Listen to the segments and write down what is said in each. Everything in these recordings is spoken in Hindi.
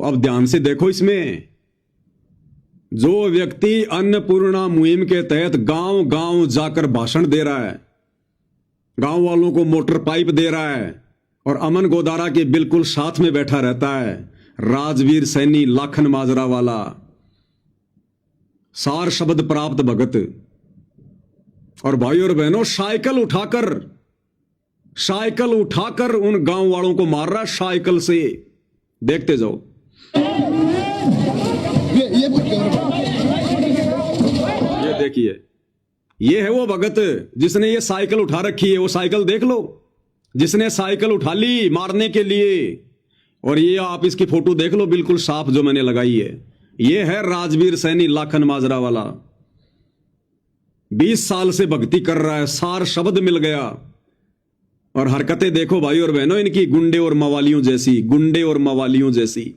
अब ध्यान से देखो, इसमें जो व्यक्ति अन्नपूर्णा मुहिम के तहत गांव गांव जाकर भाषण दे रहा है, गांव वालों को मोटर पाइप दे रहा है और अमन गोदारा के बिल्कुल साथ में बैठा रहता है, राजवीर सैनी लाखन माजरा वाला, सार शब्द प्राप्त भगत। और भाई और बहनों, साइकिल उठाकर उन गांव वालों को मार रहा है साइकिल से। देखते जाओ। ये देखिए, ये है वो भगत जिसने ये साइकिल उठा रखी है। वो साइकिल देख लो, जिसने साइकिल उठा ली मारने के लिए। और ये आप इसकी फोटो देख लो, बिल्कुल साफ जो मैंने लगाई है। ये है राजवीर सैनी लाखन माजरा वाला। 20 साल से भक्ति कर रहा है, सार शब्द मिल गया। और हरकतें देखो भाई और बहनों इनकी, गुंडे और मवालियों जैसी, गुंडे और मवालियों जैसी।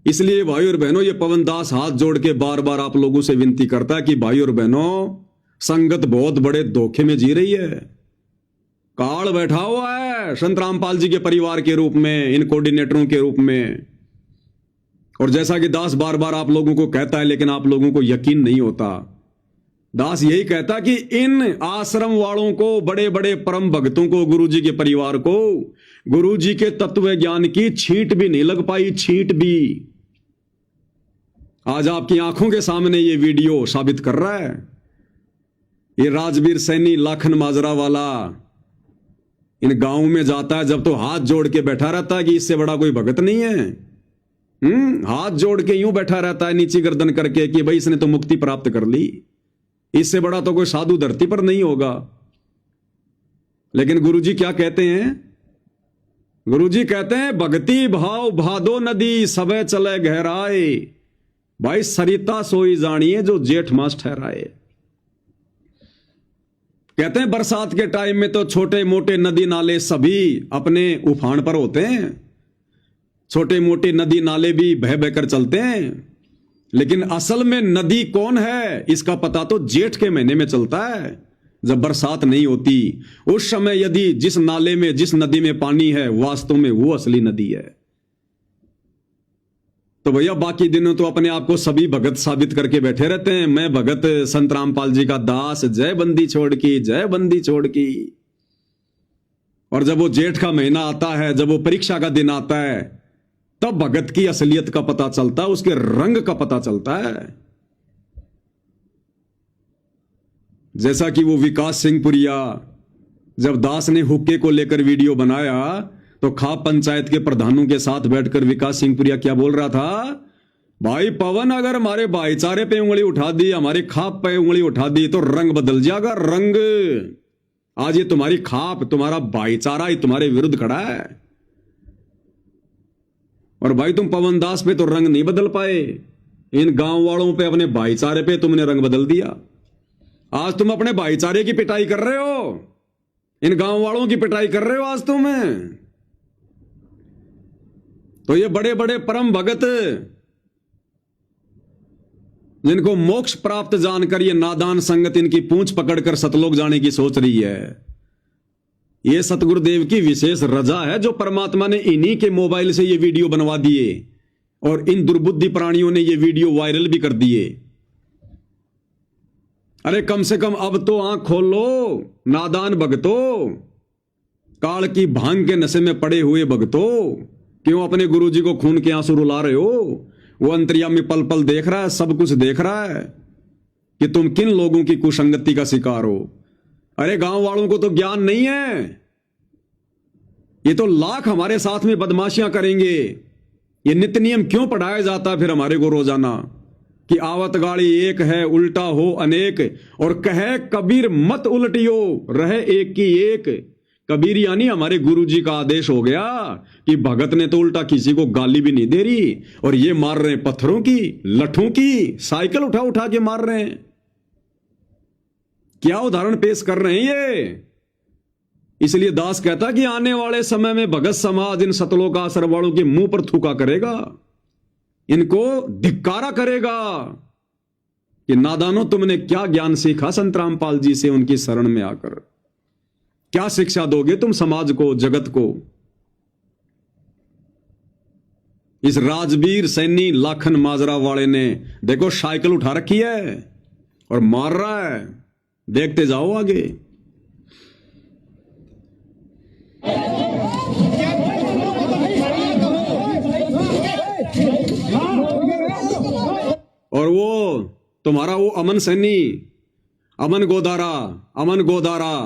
इसलिए भाई और बहनों, ये पवन दास हाथ जोड़ के बार बार आप लोगों से विनती करता है कि भाई और बहनों, संगत बहुत बड़े धोखे में जी रही है। काल बैठा हुआ है संत रामपाल जी के परिवार के रूप में, इन कोऑर्डिनेटरों के रूप में। और जैसा कि दास बार बार आप लोगों को कहता है, लेकिन आप लोगों को यकीन नहीं होता। दास यही कहता कि इन आश्रम वालों को, बड़े बड़े परम भक्तों को, गुरुजी के परिवार को, गुरुजी के तत्व ज्ञान की छींट भी नहीं लग पाई, छींट भी। आज आपकी आंखों के सामने ये वीडियो साबित कर रहा है। ये राजवीर सैनी लाखन माजरा वाला इन गांव में जाता है, जब तो हाथ जोड़ के बैठा रहता है कि इससे बड़ा कोई भगत नहीं है। हाथ जोड़ के यूं बैठा रहता है नीची गर्दन करके कि भाई इसने तो मुक्ति प्राप्त कर ली, इससे बड़ा तो कोई साधु धरती पर नहीं होगा। लेकिन गुरुजी क्या कहते हैं? गुरुजी कहते हैं, भक्ति भाव भादो नदी सबे चले गहराए, भाई सरिता सोई जानिए जो जेठ मास ठहराए। कहते हैं बरसात के टाइम में तो छोटे मोटे नदी नाले सभी अपने उफान पर होते हैं, छोटे मोटे नदी नाले भी बह बहकर चलते हैं। लेकिन असल में नदी कौन है इसका पता तो जेठ के महीने में चलता है, जब बरसात नहीं होती। उस समय यदि जिस नाले में, जिस नदी में पानी है, वास्तव में वो असली नदी है। तो भैया बाकी दिनों तो अपने आप को सभी भगत साबित करके बैठे रहते हैं। मैं भगत संत रामपाल जी का दास, जय बंदी छोड़ की, जय बंदी छोड़ की। और जब वो जेठ का महीना आता है, जब वो परीक्षा का दिन आता है, तब भगत की असलियत का पता चलता है, उसके रंग का पता चलता है। जैसा कि वो विकास सिंह पुरिया, जब दास ने हुक्के को लेकर वीडियो बनाया तो खाप पंचायत के प्रधानों के साथ बैठकर विकास सिंह पुरिया क्या बोल रहा था? भाई पवन, अगर हमारे भाईचारे पे उंगली उठा दी, हमारी खाप पे उंगली उठा दी तो रंग बदल जाएगा, रंग। आज ये तुम्हारी खाप, तुम्हारा भाईचारा ही तुम्हारे विरुद्ध खड़ा है। और भाई तुम पवन दास पे तो रंग नहीं बदल पाए, इन गांव वालों पे, अपने भाईचारे पे तुमने रंग बदल दिया। आज तुम अपने भाईचारे की पिटाई कर रहे हो, इन गांव वालों की पिटाई कर रहे हो आज तुम। तो ये बड़े बड़े परम भगत जिनको मोक्ष प्राप्त जानकर ये नादान संगत इनकी पूंछ पकड़कर सतलोक जाने की सोच रही है। ये सतगुरुदेव की विशेष रजा है जो परमात्मा ने इन्हीं के मोबाइल से ये वीडियो बनवा दिए और इन दुर्बुद्धि प्राणियों ने ये वीडियो वायरल भी कर दिए। अरे कम से कम अब तो आंख खोल लो नादान भगतों, काल की भांग के नशे में पड़े हुए भगतों। क्यों अपने गुरुजी को खून के आंसू रुला रहे हो? वो अंतर्यामी पल पल देख रहा है, सब कुछ देख रहा है कि तुम किन लोगों की कुसंगति का शिकार हो। अरे गांव वालों को तो ज्ञान नहीं है, ये तो लाख हमारे साथ में बदमाशियां करेंगे। ये नित्य नियम क्यों पढ़ाया जाता है फिर हमारे को रोजाना कि आवत गाड़ी एक है उल्टा हो अनेक, और कहे कबीर मत उल्टियो रहे एक की एक। कबीर यानी हमारे गुरुजी का आदेश हो गया कि भगत ने तो उल्टा किसी को गाली भी नहीं दे रही, और ये मार रहे हैं पत्थरों की, लठों की, साइकिल उठा उठा के मार रहे हैं। क्या उदाहरण पेश कर रहे हैं ये? इसलिए दास कहता कि आने वाले समय में भगत समाज इन सतलोक आश्रम वालों के मुंह पर थूका करेगा, इनको धिक्कारा करेगा कि नादानो तुमने क्या ज्ञान सीखा संत रामपाल जी से, उनकी शरण में आकर क्या शिक्षा दोगे तुम समाज को, जगत को। इस राजवीर सैनी लाखन माजरा वाले ने देखो साइकिल उठा रखी है और मार रहा है। देखते जाओ आगे। और वो तुम्हारा वो अमन सैनी, अमन गोदारा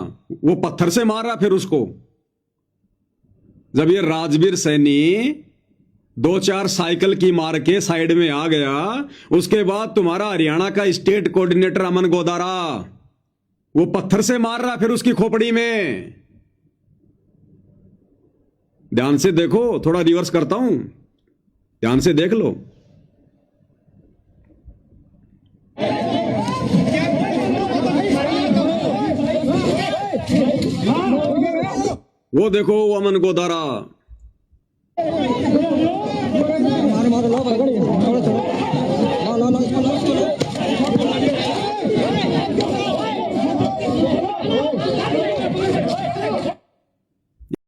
वो पत्थर से मार रहा फिर उसको। जब ये राजवीर सैनी 2-4 साइकिल की मार के साइड में आ गया, उसके बाद तुम्हारा हरियाणा का स्टेट कोऑर्डिनेटर अमन गोदारा वो पत्थर से मार रहा फिर उसकी खोपड़ी में। ध्यान से देखो, थोड़ा रिवर्स करता हूं, ध्यान से देख लो। वो देखो वो अमन गोदारा